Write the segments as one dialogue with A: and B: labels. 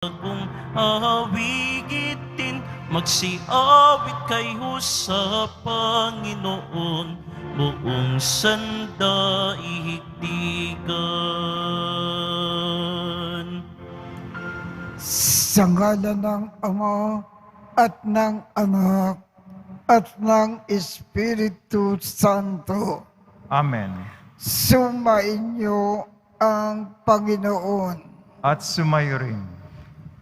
A: Kung awigitin, magsiawit kayo sa Panginoon, buong sandaigdigan.
B: Sa ngalan ng Ama at ng Anak at ng Espiritu Santo.
C: Amen.
B: Sumainyo ang Panginoon.
C: At sumayo rin.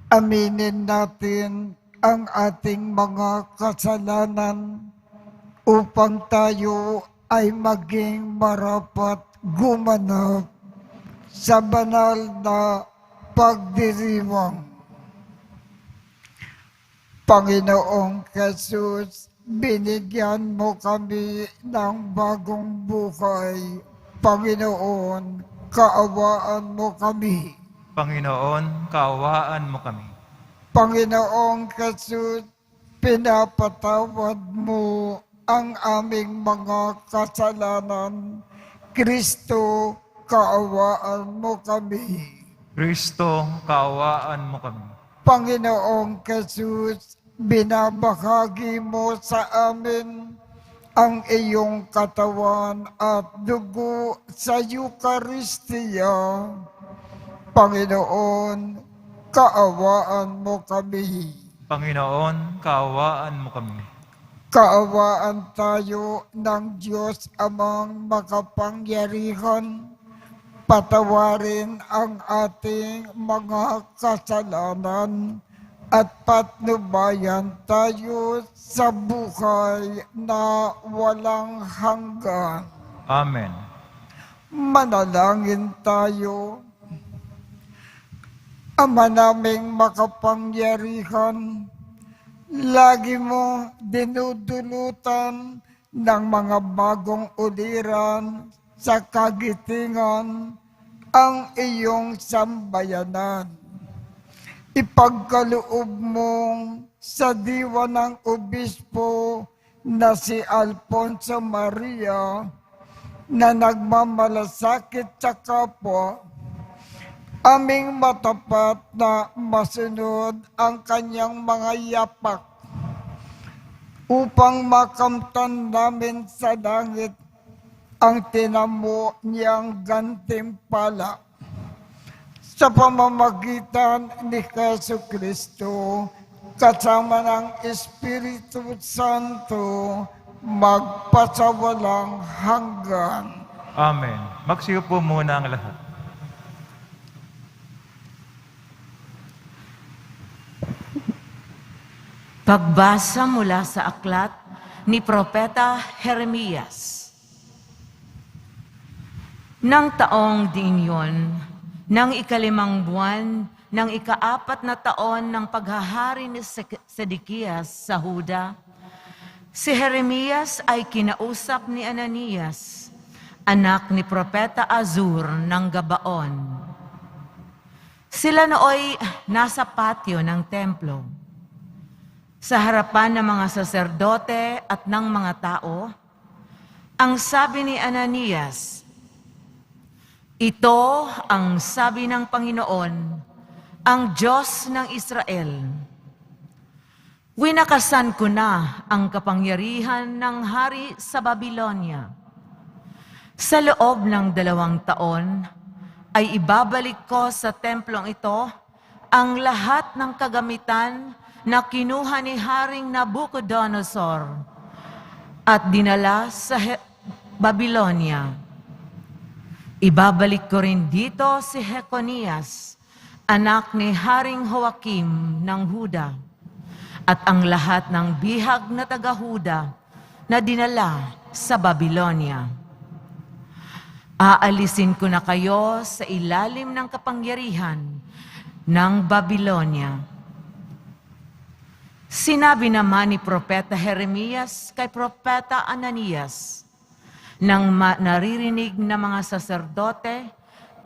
B: Aminin natin ang ating mga kasalanan upang tayo ay maging marapat gumanap sa banal na pagdiriwang. Panginoong Jesus, binigyan mo kami ng bagong buhay. Panginoon, kaawaan mo kami.
C: Panginoon, kaawaan mo kami.
B: Panginoong Jesus, pinapatawad mo ang aming mga kasalanan. Kristo, kaawaan mo kami.
C: Kristo, kaawaan mo kami.
B: Panginoong Jesus, binabahagi mo sa amin ang iyong katawan at dugo sa Eucharistia. Panginoon, kaawaan mo kami.
C: Panginoon, kaawaan mo kami.
B: Kaawaan tayo ng Diyos Amang makapangyarihan. Patawarin ang ating mga kasalanan at patnubayan tayo sa buhay na walang hanggan.
C: Amen.
B: Manalangin tayo. Ama naming makapangyarihan, lagi mo dinudulutan ng mga bagong uliran sa kagitingan ang iyong sambayanan. Ipagkaloob mo sa diwa ng obispo na si Alfonso Maria na nagmamalasakit sa kapwa, aming matapat na masunod ang kanyang mga yapak upang makamtan namin sa langit ang tinamo niyang gantimpala. Sa pamamagitan ni Jesucristo, kasama ng Espiritu Santo, magpasawalang hanggan.
C: Amen. Magsiyo po muna ang lahat.
D: Pagbasa mula sa aklat ni Propeta Jeremias. Nang taong din yon, nang ikalimang buwan, nang ikaapat na taon ng paghahari ni Sedekias sa Huda, si Jeremias ay kinausap ni Ananias, anak ni Propeta Azur ng Gabaon. Sila nooy nasa patio ng templo. Sa harapan ng mga saserdote at ng mga tao, ang sabi ni Ananias, "Ito ang sabi ng Panginoon, ang Diyos ng Israel. Winakasan ko na ang kapangyarihan ng hari sa Babylonia. Sa loob ng 2 taon, ay ibabalik ko sa templong ito ang lahat ng kagamitan na kinuha ni Haring Nabucodonosor at dinala sa Babylonia. Ibabalik ko rin dito si Jeconias, anak ni Haring Joaquim ng Huda, at ang lahat ng bihag na taga-Huda na dinala sa Babylonia. Aalisin ko na kayo sa ilalim ng kapangyarihan ng Babylonia." Sinabi naman ni Propeta Jeremias kay Propeta Ananias, nang naririnig ng mga saserdote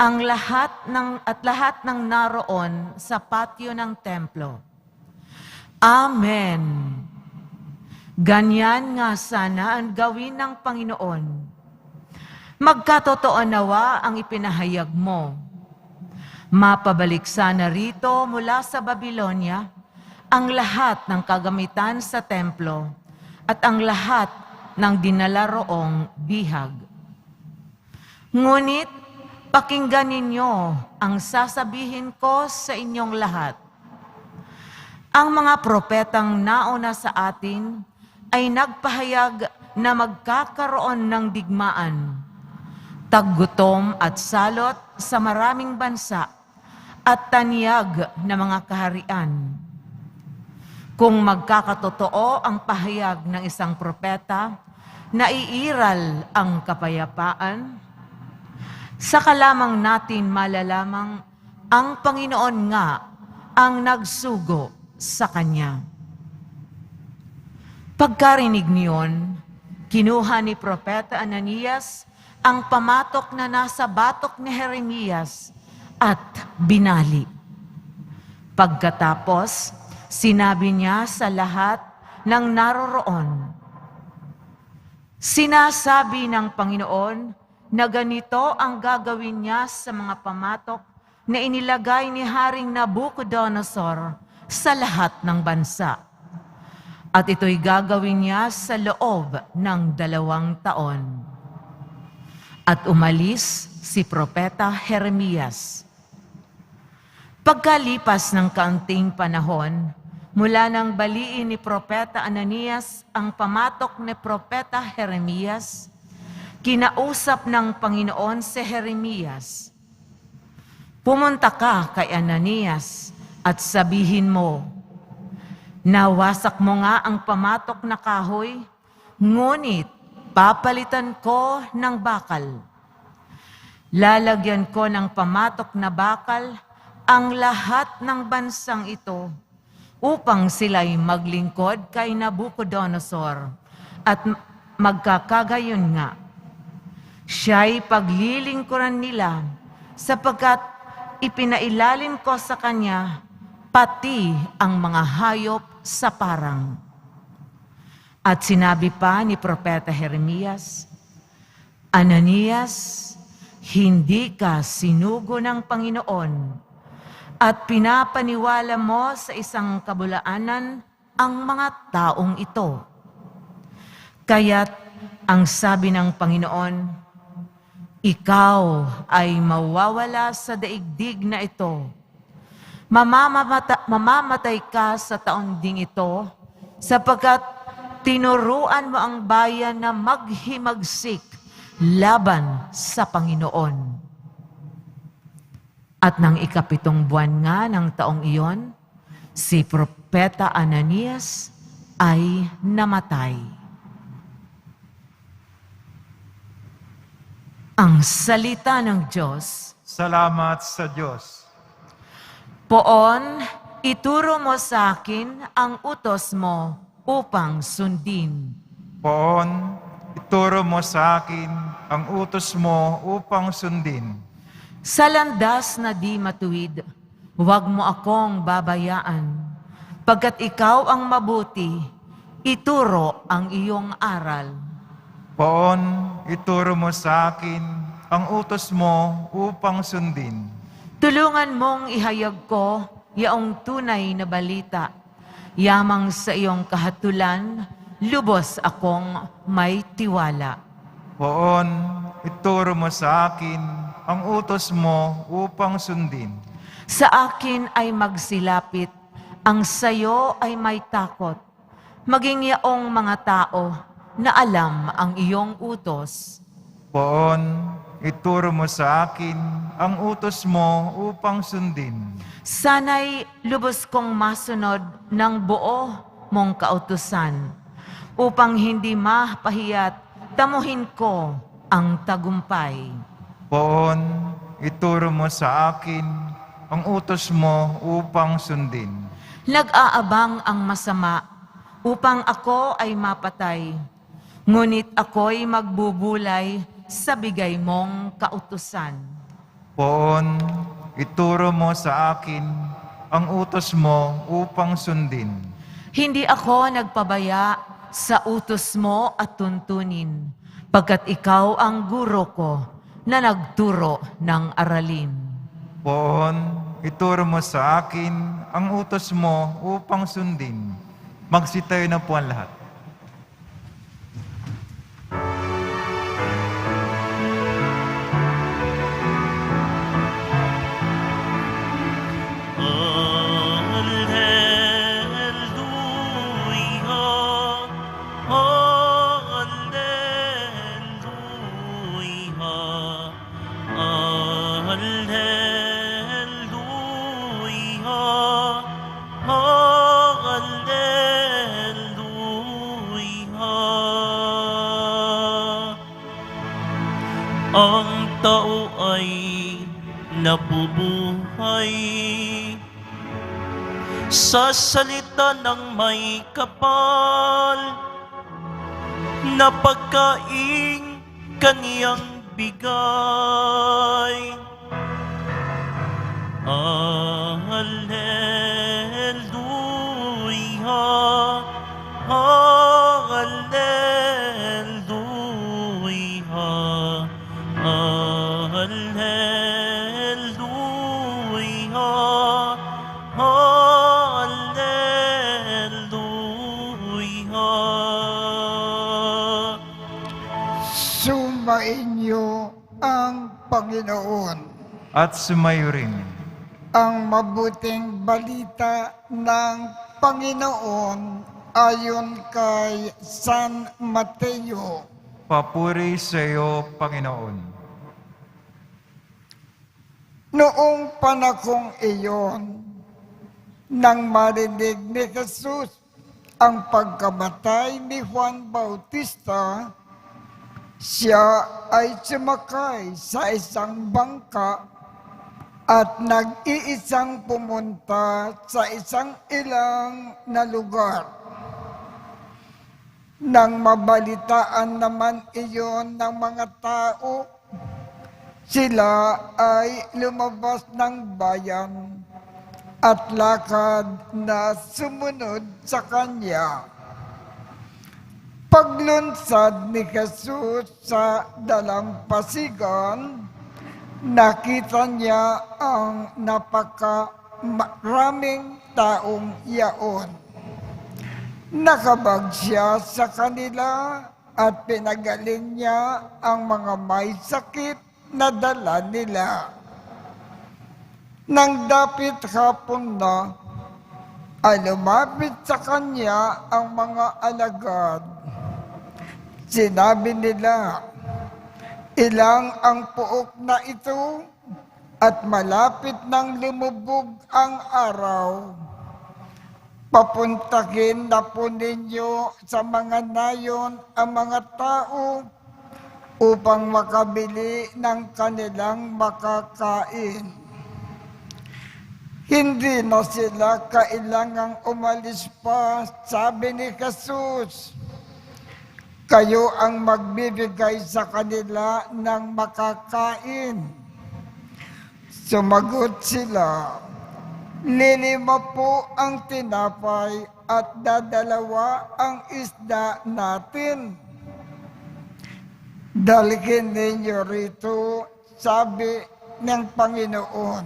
D: ang lahat ng naroon sa patio ng templo. Amen. Ganyan nga sana ang gawin ng Panginoon. Magkatotoo nawa ang ipinahayag mo. Mapabalik sana rito mula sa Babylonia ang lahat ng kagamitan sa templo at ang lahat ng dinala roong bihag. Ngunit pakinggan ninyo ang sasabihin ko sa inyong lahat. Ang mga propetang nauna sa atin ay nagpahayag na magkakaroon ng digmaan, taggutom at salot sa maraming bansa at tanyag na mga kaharian. Kung magkakatotoo ang pahayag ng isang propeta, naiiral ang kapayapaan, saka lamang natin malalamang ang Panginoon nga ang nagsugo sa Kanya. Pagkarinig niyon, kinuha ni Propeta Ananias ang pamatok na nasa batok ni Jeremias at binali. Pagkatapos, sinabi niya sa lahat ng naroroon, sinasabi ng Panginoon na ganito ang gagawin niya sa mga pamatok na inilagay ni Haring Nabucodonosor sa lahat ng bansa. At ito'y gagawin niya sa loob ng 2 taon. At umalis si Propeta Jeremias. Pagkalipas ng kaunting panahon, mula nang baliin ni Propeta Ananias ang pamatok ni Propeta Jeremias, kinausap ng Panginoon si Jeremias, pumunta ka kay Ananias at sabihin mo, nawasak mo nga ang pamatok na kahoy, ngunit papalitan ko ng bakal. Lalagyan ko ng pamatok na bakal ang lahat ng bansang ito upang sila'y maglingkod kay Nabucodonosor at magkakagayon nga. Siya'y paglilingkuran nila sapagkat ipinailalim ko sa kanya pati ang mga hayop sa parang. At sinabi pa ni Propeta Jeremias, Ananias, hindi ka sinugo ng Panginoon at pinapaniwala mo sa isang kabulaanan ang mga taong ito. Kaya't ang sabi ng Panginoon, ikaw ay mawawala sa daigdig na ito. Mamamatay ka sa taon ding ito sapagkat tinuruan mo ang bayan na maghimagsik laban sa Panginoon. At nang 7 buwan nga ng taong iyon, si Propeta Ananias ay namatay. Ang salita ng Diyos.
C: Salamat sa Diyos.
D: Poon, ituro mo sa akin ang utos mo upang sundin.
C: Poon, ituro mo sa akin ang utos mo upang sundin.
D: Sa landas na di matuwid, huwag mo akong babayaan. Pagkat ikaw ang mabuti, ituro ang iyong aral.
C: Poon, ituro mo sa akin ang utos mo upang sundin.
D: Tulungan mong ihayag ko yaong tunay na balita. Yamang sa iyong kahatulan, lubos akong may tiwala.
C: Poon, ituro mo sa akin ang utos mo upang sundin.
D: Sa akin ay magsilapit, ang sayo ay may takot. Maging yaong mga tao na alam ang iyong utos.
C: Poon, ituro mo sa akin ang utos mo upang sundin.
D: Sana'y lubos kong masunod ng buo mong kautusan, upang hindi mapahiya't tamuhin ko ang tagumpay.
C: Poon, ituro mo sa akin ang utos mo upang sundin.
D: Nag-aabang ang masama upang ako ay mapatay, ngunit ako'y magbubulay sa bigay mong kautusan.
C: Poon, ituro mo sa akin ang utos mo upang sundin.
D: Hindi ako nagpabaya sa utos mo at tuntunin, pagkat ikaw ang guro ko na nagturo ng aralin.
C: Poon, ituro mo sa akin ang utos mo upang sundin. Magsitayo na po ang lahat.
A: Ang tao ay nabubuhay sa salita ng may kapal na pagkaing kaniyang bigay. Hallelujah, hallelujah, hallelujah, hallelujah.
B: Sumainyo ang Panginoon.
C: At sumayo rin.
B: Ang mabuting balita ng Panginoon ayon kay San Mateo.
C: Papuri sa iyo, Panginoon.
B: Noong panahong iyon, nang marinig ni Jesus ang pagkamatay ni Juan Bautista, siya ay sumakay sa isang bangka at nag-iisang pumunta sa isang ilang na lugar. Nang mabalitaan naman iyon ng mga tao, sila ay lumabas ng bayan at lakad na sumunod sa kanya. Paglunsad ni Jesus sa dalampasigan, nakita niya ang napakaraming taong yaon. Nakabag siya sa kanila at pinagaling niya ang mga may sakit na dala nila. Nang dapit hapon na, ay lumapit sa kanya ang mga alagad. Sinabi nila, ilang ang puok na ito at malapit nang lumubog ang araw. Papuntahin na po ninyo sa mga nayon ang mga tao upang makabili ng kanilang makakain. Hindi na sila kailangang umalis pa, sabi ni Jesus. Kayo ang magbibigay sa kanila ng makakain. Sumagot sila, 5 po ang tinapay at 2 ang isda natin. Dalhin ninyo rito, sabi ng Panginoon.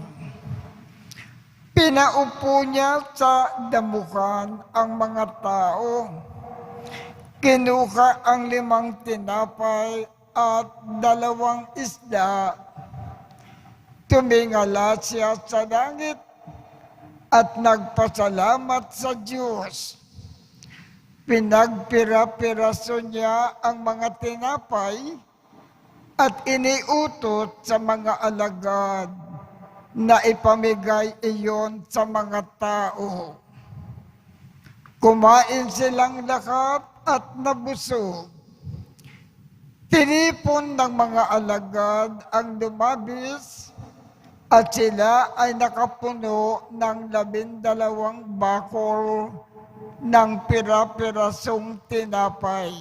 B: Pinaupo niya sa damuhan ang mga tao. Kinuha ang 5 tinapay at 2 isda. Tumingala siya sa langit at nagpasalamat sa Diyos. Pinagpira-piraso niya ang mga tinapay at iniutot sa mga alagad na ipamigay iyon sa mga tao. Kumain silang lahat at nabusog. Tinipon ng mga alagad ang lumabis at sila ay nakapuno ng 12 bakol ng pira-pirasong tinapay.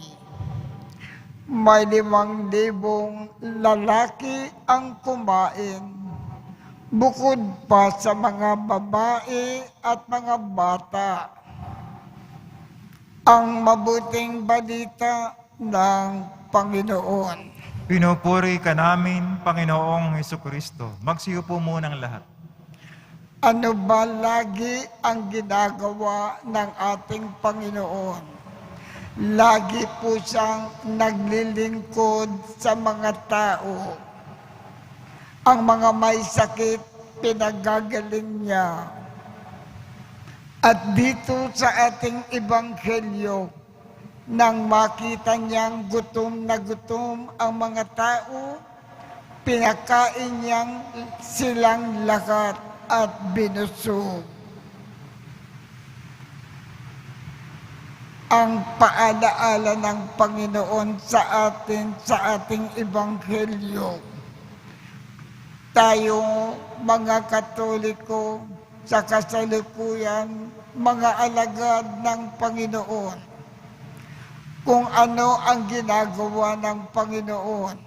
B: May 5,000 lalaki ang kumain, bukod pa sa mga babae at mga bata. Ang mabuting balita ng Panginoon.
C: Pinupuri ka namin, Panginoong Hesukristo. Magsiupo munang lahat.
B: Ano ba lagi ang ginagawa ng ating Panginoon? Lagi po siyang naglilingkod sa mga tao. Ang mga may sakit, pinagagaling niya. At dito sa ating ebanghelyo, nang makita niyang gutom na gutom ang mga tao, pinakain niyang silang lahat at binusog. Ang paalaala ng Panginoon sa atin, sa ating ebanghelyo. Tayo, mga Katoliko, sa kasalukuyan, mga alagad ng Panginoon. Kung ano ang ginagawa ng Panginoon,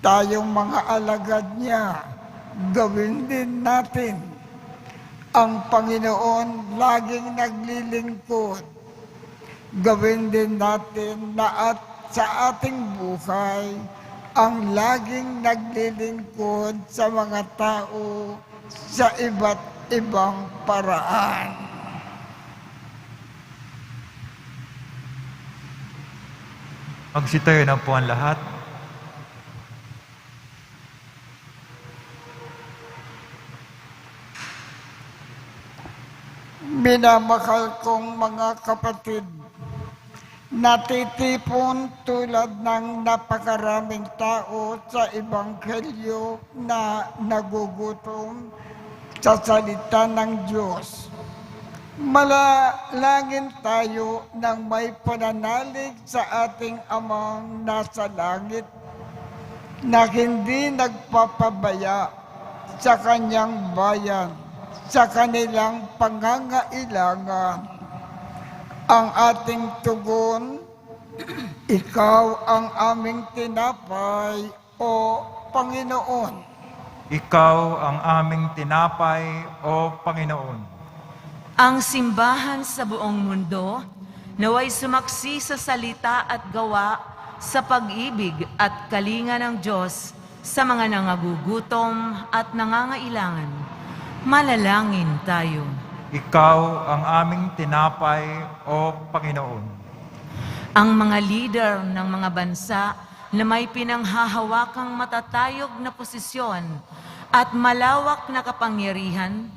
B: tayong mga alagad niya, gawin din natin. Ang Panginoon laging naglilingkod. Gawin din natin na at sa ating buhay, ang laging naglilingkod sa mga tao sa iba't ibang paraan.
C: Magsitayo na po ang lahat.
B: Minamahal kong mga kapatid, natitipon tulad ng napakaraming tao sa ebanghelyo na nagugutom sa salita ng Diyos. Malalangin tayo ng may pananalig sa ating Amang nasa langit na hindi nagpapabaya sa kanyang bayan, sa kanilang pangangailangan. Ang ating tugon, ikaw ang aming tinapay, o Panginoon.
C: Ikaw ang aming tinapay, o Panginoon.
D: Ang simbahan sa buong mundo naway sumaksi sa salita at gawa sa pag-ibig at kalinga ng Diyos sa mga nangagugutom at nangangailangan. Manalangin tayo.
C: Ikaw ang aming tinapay, o Panginoon.
D: Ang mga leader ng mga bansa na may pinanghahawakang matatayog na posisyon at malawak na kapangyarihan,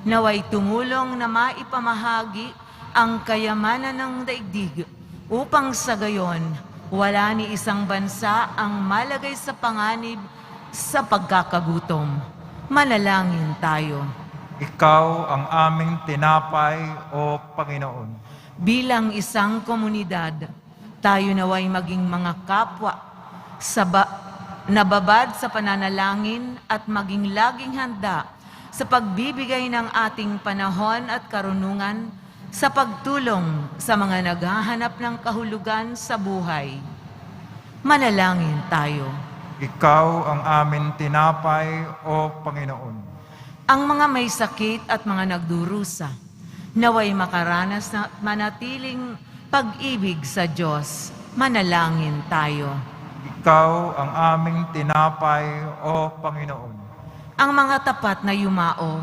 D: naway tumulong na maipamahagi ang kayamanan ng daigdig upang sa gayon wala ni isang bansa ang malagay sa panganib sa pagkakagutom. Manalangin tayo.
C: Ikaw ang aming tinapay, o Panginoon.
D: Bilang isang komunidad, tayo naway maging mga kapwa nababad sa pananalangin at maging laging handa sa pagbibigay ng ating panahon at karunungan sa pagtulong sa mga naghahanap ng kahulugan sa buhay. Manalangin tayo.
C: Ikaw ang aming tinapay, o Panginoon.
D: Ang mga may sakit at mga nagdurusa, naway makaranas na manatiling pag-ibig sa Diyos. Manalangin tayo.
C: Ikaw ang aming tinapay, o Panginoon.
D: Ang mga tapat na yumao,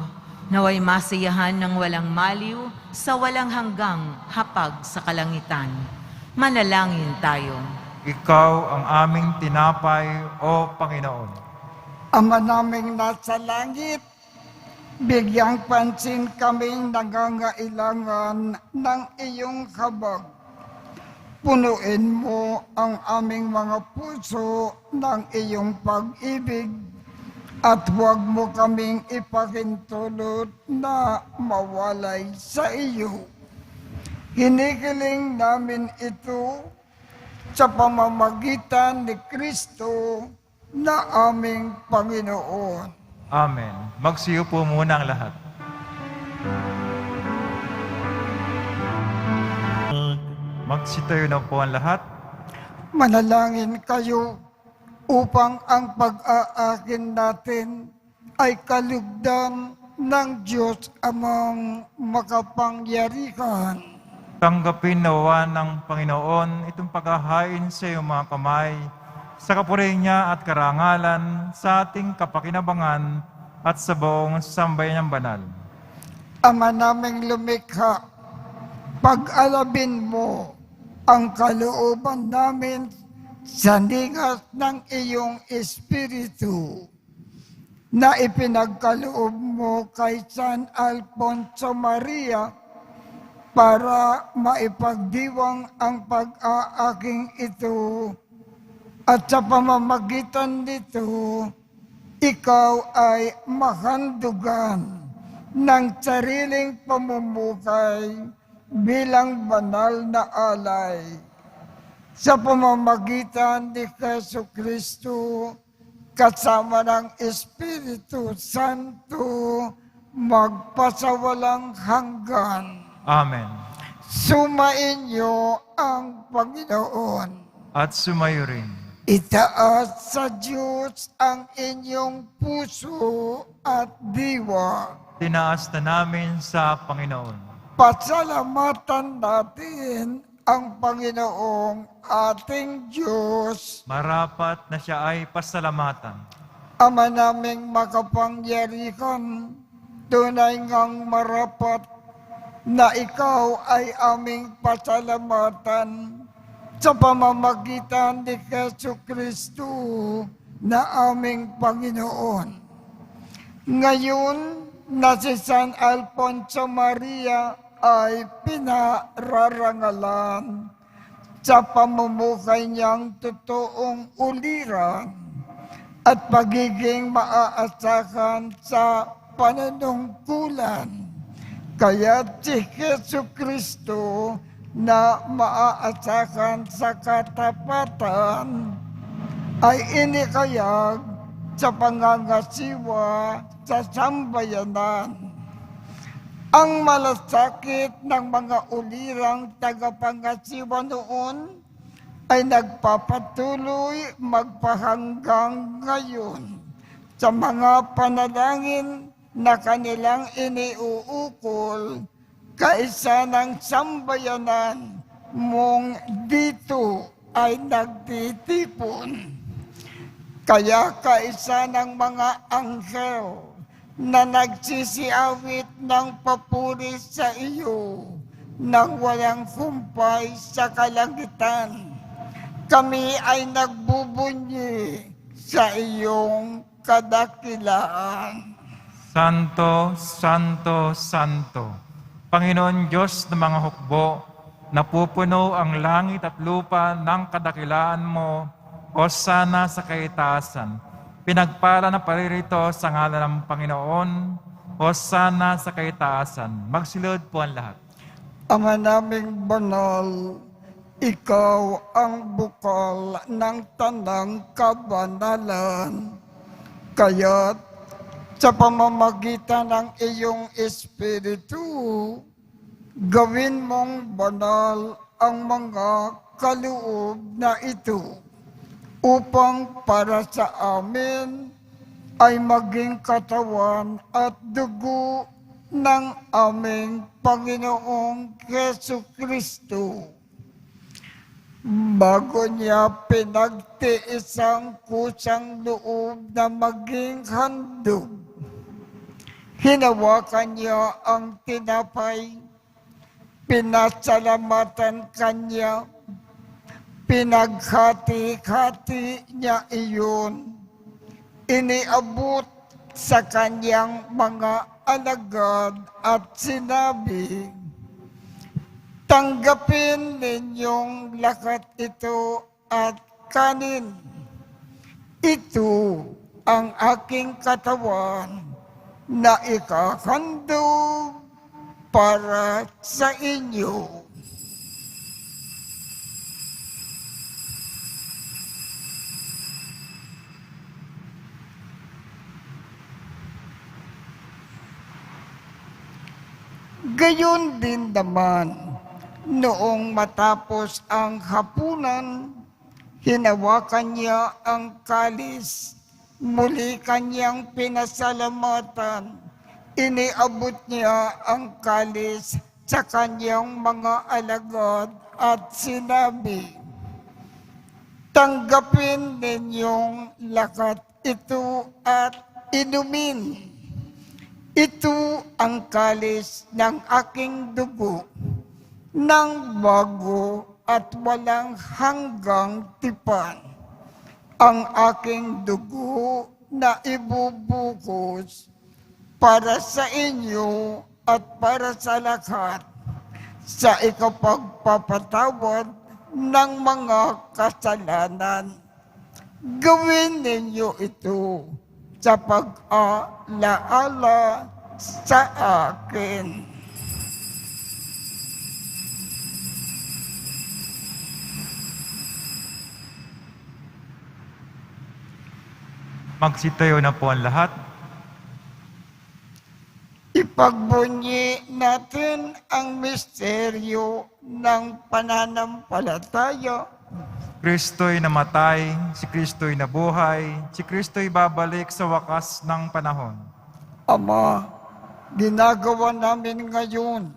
D: naway masiyahan ng walang maliw sa walang hanggang hapag sa kalangitan. Manalangin tayo.
C: Ikaw ang aming tinapay, o Panginoon.
B: Ama naming nasa langit, bigyang pansin kaming nangangailangan ng iyong habag. Punuin mo ang aming mga puso ng iyong pag-ibig at huwag mo kaming ipakintulot na mawalay sa iyo. Hinihiling namin ito sa pamamagitan ni Kristo na aming Panginoon.
C: Amen. Magsiupo muna ang lahat. Magsitayo na po ang lahat.
B: Manalangin kayo upang ang pag-aakin natin ay kalugdan ng Diyos Amang makapangyarihan.
C: Tanggapin nawa ng Panginoon itong paghahain sa iyong mga kamay sa kapurihan niya at karangalan, sa ating kapakinabangan at sa buong sambayan ng banal.
B: Ama naming lumikha, pag-alabin mo ang kalooban namin sa ligas ng iyong Espiritu na ipinagkaloob mo kay San Alfonso Maria para maipagdiwang ang pag-aaking ito. At sa pamamagitan nito, ikaw ay mahandugan ng sariling pamumukay bilang banal na alay. Sa pamamagitan ni Jesucristo, kasama ng Espiritu Santo, magpasawalang hanggan.
C: Amen.
B: Sumainyo ang Panginoon.
C: At sumayo rin.
B: Itaas sa Diyos ang inyong puso at diwa.
C: Tinaas na namin sa Panginoon.
B: Pasalamatan natin ang Panginoong ating Diyos.
C: Marapat na siya ay pasalamatan.
B: Ama naming makapangyarihan, tunay ngang marapat na ikaw ay aming pasalamatan sa pamamagitan ni Jesucristo na aming Panginoon. Ngayon na si San Alfonso Maria ay pinararangalan sa pamumukay niyang totoong uliran at pagiging maaasahan sa panunungkulan. Kaya si Jesucristo na maaasahan sa katapatan ay inikayag sa pangangasiwa sa sambayanan. Ang malasakit ng mga ulirang tagapangasiwa noon ay nagpapatuloy magpahanggang ngayon sa mga panalangin na kanilang iniuukol kaisa ng sambayanan mong dito ay nagtitipon. Kaya kaisa ng mga anghel na nagsisiawit ng papuri sa iyo nang walang kumpay sa kalangitan, kami ay nagbubunyi sa iyong kadakilaan.
C: Santo, Santo, Santo, Panginoon Diyos ng mga hukbo, napupuno ang langit at lupa ng kadakilaan mo, Hosana sa kaitaasan. Pinagpala na paririto sa ngalan ng Panginoon, Hosana sa kaitaasan. Magsilod po ang lahat.
B: Ama naming banal, ikaw ang bukal ng tanang kabanalan. Kaya't sa pamamagitan ng iyong Espiritu, gawin mong banal ang mga kaloob na ito upang para sa amin ay maging katawan at dugo ng aming Panginoong Jesucristo. Bago niya pinagtiis ang kusang loob na maging handog, hinawakan niya ang tinapay, pinasalamatan kanya, pinaghati-hati niya iyon, iniabot sa kanyang mga alagad at sinabi, tanggapin ninyong lahat ito at kanin. Ito ang aking katawan na ikahandog para sa inyo. Gayon din naman, noong matapos ang hapunan, hinawakan niya ang kalis, muli kanyang pinasalamatan, iniabot niya ang kalis sa kanyang mga alagad at sinabi, Tanggapin ninyong lakat ito at inumin. Ito ang kalis ng aking dugo, ng bago at walang hanggang tipan. Ang aking dugo na ibubukos para sa inyo at para sa lahat sa ikapagpapatawad ng mga kasalanan. Gawin ninyo ito sa pag-alaala sa akin.
C: Magsitayo na po ang lahat.
B: Ipagbunyi natin ang misteryo ng pananampalataya.
C: Kristo'y namatay, si Kristo'y nabuhay, si Kristo'y babalik sa wakas ng panahon.
B: Ama, ginagawa namin ngayon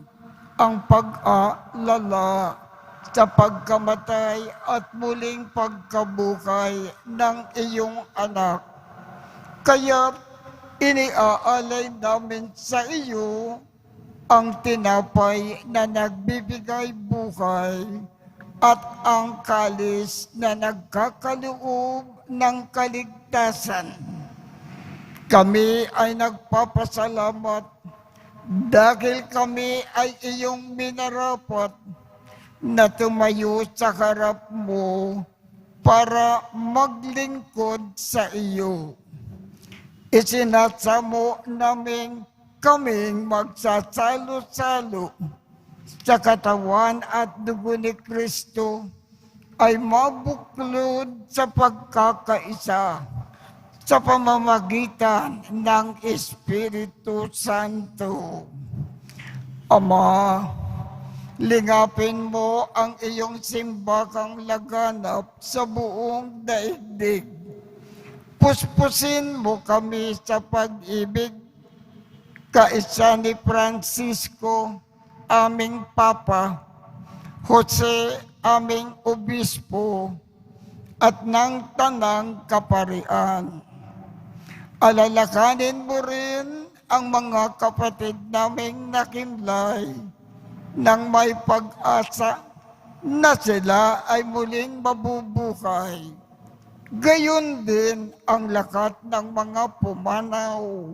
B: ang pag-aalala sa pagkamatay at muling pagkabuhay ng iyong anak. Kaya iniaalay namin sa iyo ang tinapay na nagbibigay buhay at ang kalis na nagkakaloob ng kaligtasan. Kami ay nagpapasalamat dahil kami ay iyong minarapat na tumayo sa harap mo para maglingkod sa iyo. Isinasamo namin kaming magsasalo-salo sa katawan at dugo ni Kristo ay mabuklod sa pagkakaisa sa pamamagitan ng Espiritu Santo. Ama, lingapin mo ang iyong simbakang laganap sa buong daigdig. Puspusin mo kami sa pag-ibig, kaisa ni Francisco, aming Papa, Jose, aming Obispo, at ng Tanang Kaparian. Alalakanin mo rin ang mga kapatid naming nakimlay nang may pag-asa na sila ay muling mabubuhay. Gayon din ang lakat ng mga pumanaw.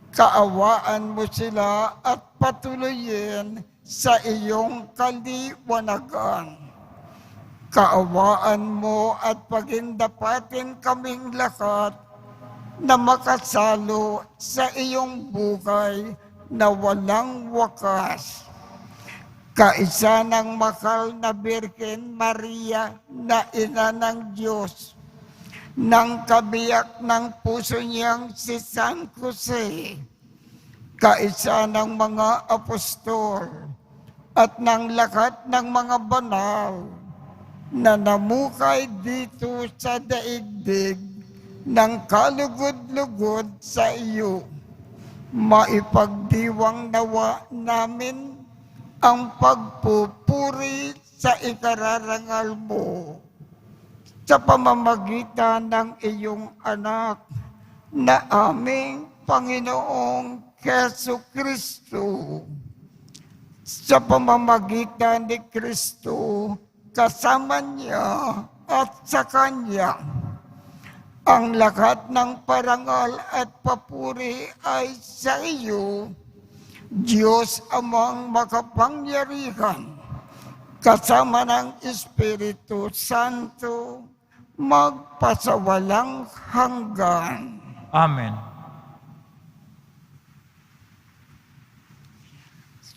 B: Kaawaan mo sila at patuloyin sa iyong kaliwanagan. Kaawaan mo at pagindapatin kaming lahat na makasalo sa iyong buhay na walang wakas. Kaisa ng mahal na Birhen Maria na ina ng Diyos, ng kabiyak ng puso niyang si San Jose, kaisa ng mga apostol at ng lahat ng mga banal na namukay dito sa daigdig ng kalugod-lugod sa iyo. Maipagdiwang nawa namin ang pagpupuri sa ikararangal mo sa pamamagitan ng iyong anak na aming Panginoong Jesucristo. Sa pamamagitan ni Kristo, kasama niya at sa Kanya, ang lahat ng parangal at papuri ay sa iyo, Diyos Amang makapangyarihan, kasama ng Espiritu Santo, magpasawalang hanggan.
C: Amen.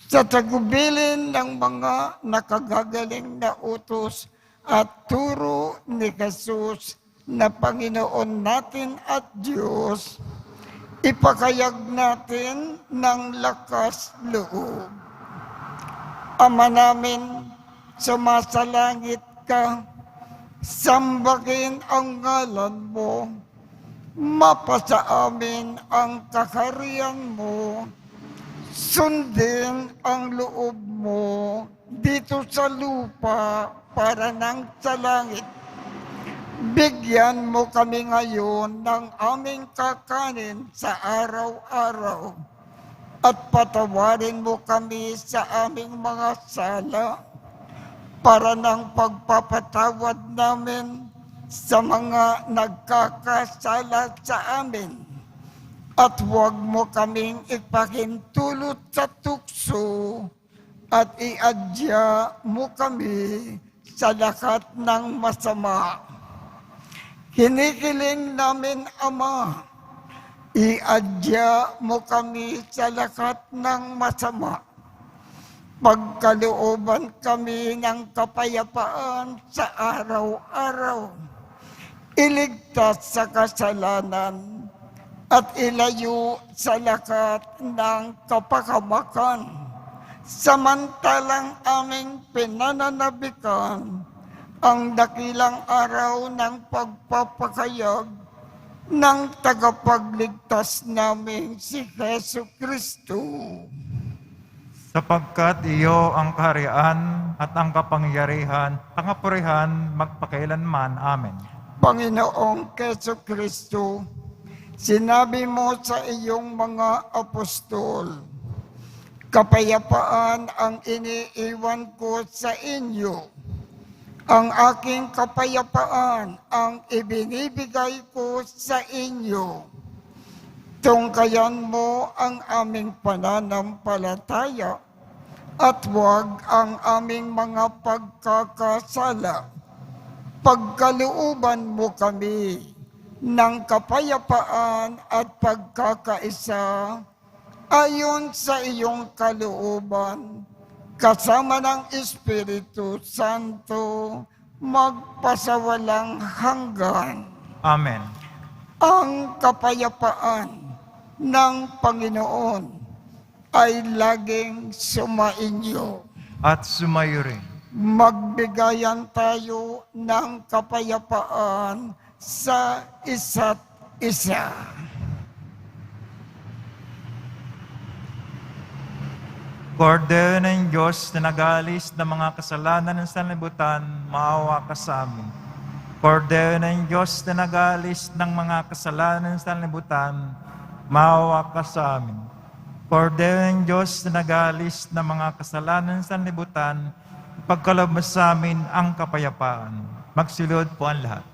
B: Sa tagubilin ng mga nakagagaling na utos at turo ni Jesus na Panginoon natin at Diyos, ipakayag natin ng lakas loob. Ama namin, sumasalangit ka, sambahin ang ngalan mo, mapasa amin ang kaharian mo, sundin ang loob mo dito sa lupa para nang sa langit. Bigyan mo kami ngayon ng aming kakanin sa araw-araw at patawarin mo kami sa aming mga sala para ng pagpapatawad namin sa mga nagkakasala sa amin. At huwag mo kaming ipahintulot sa tukso at iadya mo kami sa lahat ng masama. Hinihiling namin, Ama, iadya mo kami sa lahat ng masama. Pagkalooban kami ng kapayapaan sa araw-araw. Iligtas sa kasalanan at ilayo sa lahat ng kapahamakan. Samantalang aming pinananabikan ang dakilang araw ng pagpapakayag ng tagapagligtas namin si Hesu Kristo.
C: Sapagkat iyo ang kaharian at ang kapangyarihan, ang kapurihan magpakailanman. Amen.
B: Panginoong Hesu Kristo, sinabi mo sa iyong mga apostol, kapayapaan ang iniiwan ko sa inyo. Ang aking kapayapaan ang ibinibigay ko sa inyo. Tungkayan mo ang aming pananampalataya at huwag ang aming mga pagkakasala. Pagkalooban mo kami ng kapayapaan at pagkakaisa ayon sa iyong kalooban, kasama ng Espiritu Santo, magpasawalang hanggan.
C: Amen.
B: Ang kapayapaan ng Panginoon ay laging sumainyo.
C: At sumayo rin.
B: Magbigayan tayo ng kapayapaan sa isa't isa.
C: Kordero ng Diyos na nag-aalis ng mga kasalanan ng sanlibutan, maawa ka sa amin. Kordero ng Diyos na nag-aalis ng mga kasalanan ng sanlibutan, maawa ka sa amin. Kordero ng Diyos na nag-aalis ng mga kasalanan ng sanlibutan, ipagkaloob mo sa amin ang kapayapaan. Magsilod po ang lahat.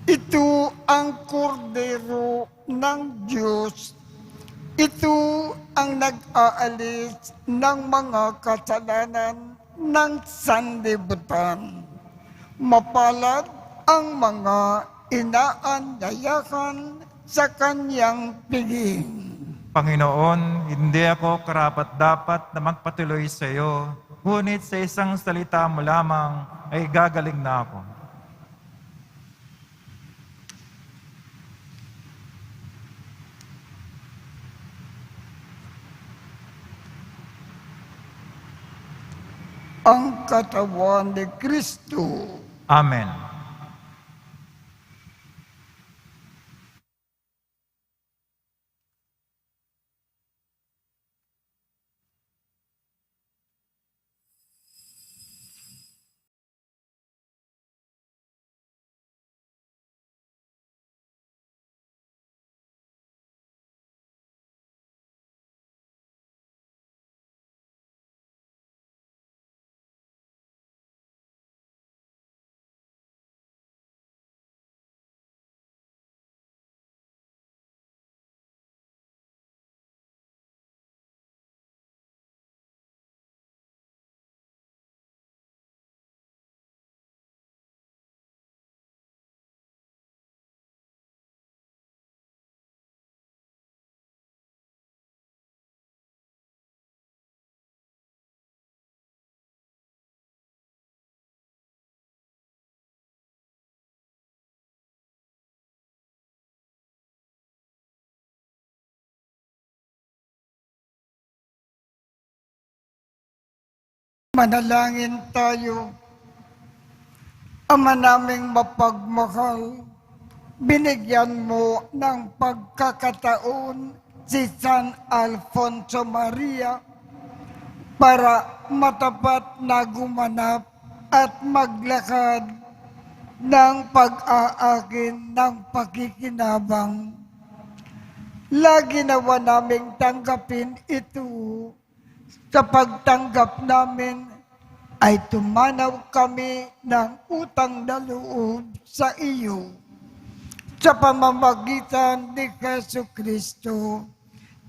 B: Ito ang kordero ng Diyos. Ito ang nag-aalis ng mga kasalanan ng sanlibutan. Mapalad ang mga inaanyayahan sa kanyang piging.
C: Panginoon, hindi ako karapat-dapat na magpatuloy sa iyo, ngunit sa isang salita mo lamang ay gagaling na ako.
B: Ang katawan ni Kristo.
C: Amen.
B: Manalangin tayo. Ama naming mapagmahal, binigyan mo ng pagkakataon si San Alfonso Maria para matapat na gumanap at maglakad ng pag-aakin ng pakikinabang. Lagi nawa naming tanggapin ito. Sa pagtanggap namin ay tumanaw kami ng utang na loob sa iyo. Sa pamamagitan ni Jesu Kristo,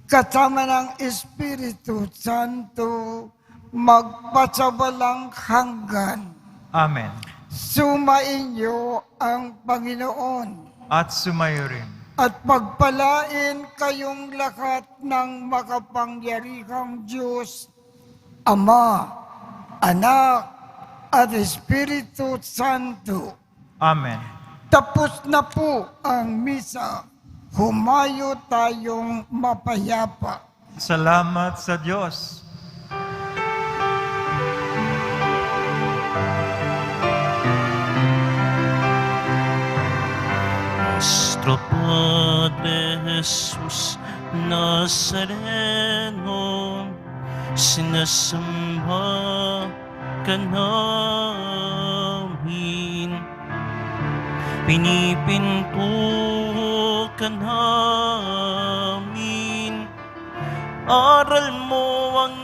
B: kasama ng Espiritu Santo, magpasawalang hanggan.
C: Amen.
B: Sumainyo ang Panginoon
C: At sumayo rin.
B: at pagpalain kayong lahat ng makapangyarihang Diyos, Ama, Anak, at Espiritu Santo.
C: Amen.
B: Tapos na po ang misa. Humayo tayong mapayapa.
C: Salamat sa Diyos.
A: Nuestro Padre Jesus Nazareno, sinasamba ka namin, pinipinto ka namin, aral mo ang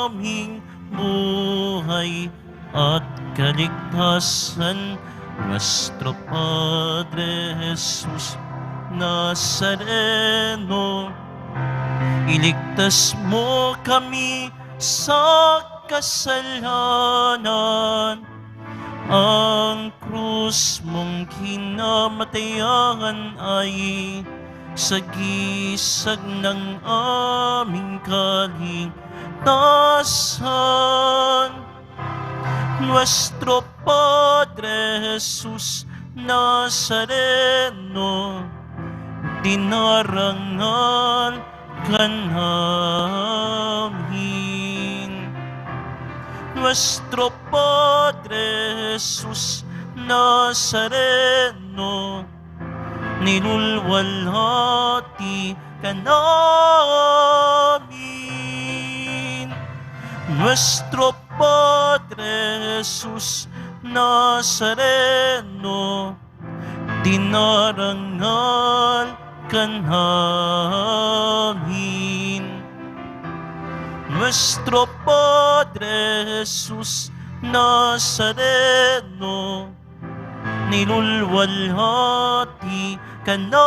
A: aming buhay at kaligtasan. Nuestro Padre Jesus Nazareno, iligtas mo kami sa kasalanan. Ang krus mong kinamatayan ay sagisag ng aming kaligtasan. Nuestro Padre Jesus Nazareno, dinarangal ka namin. Nuestro Padre Jesus Nazareno, nilulwalhati ka namin. Nuestro Padre Jesus Nazareno, dinarangal ka namin. Nuestro Padre Jesus Nazareno, nilulwalhati ka namin.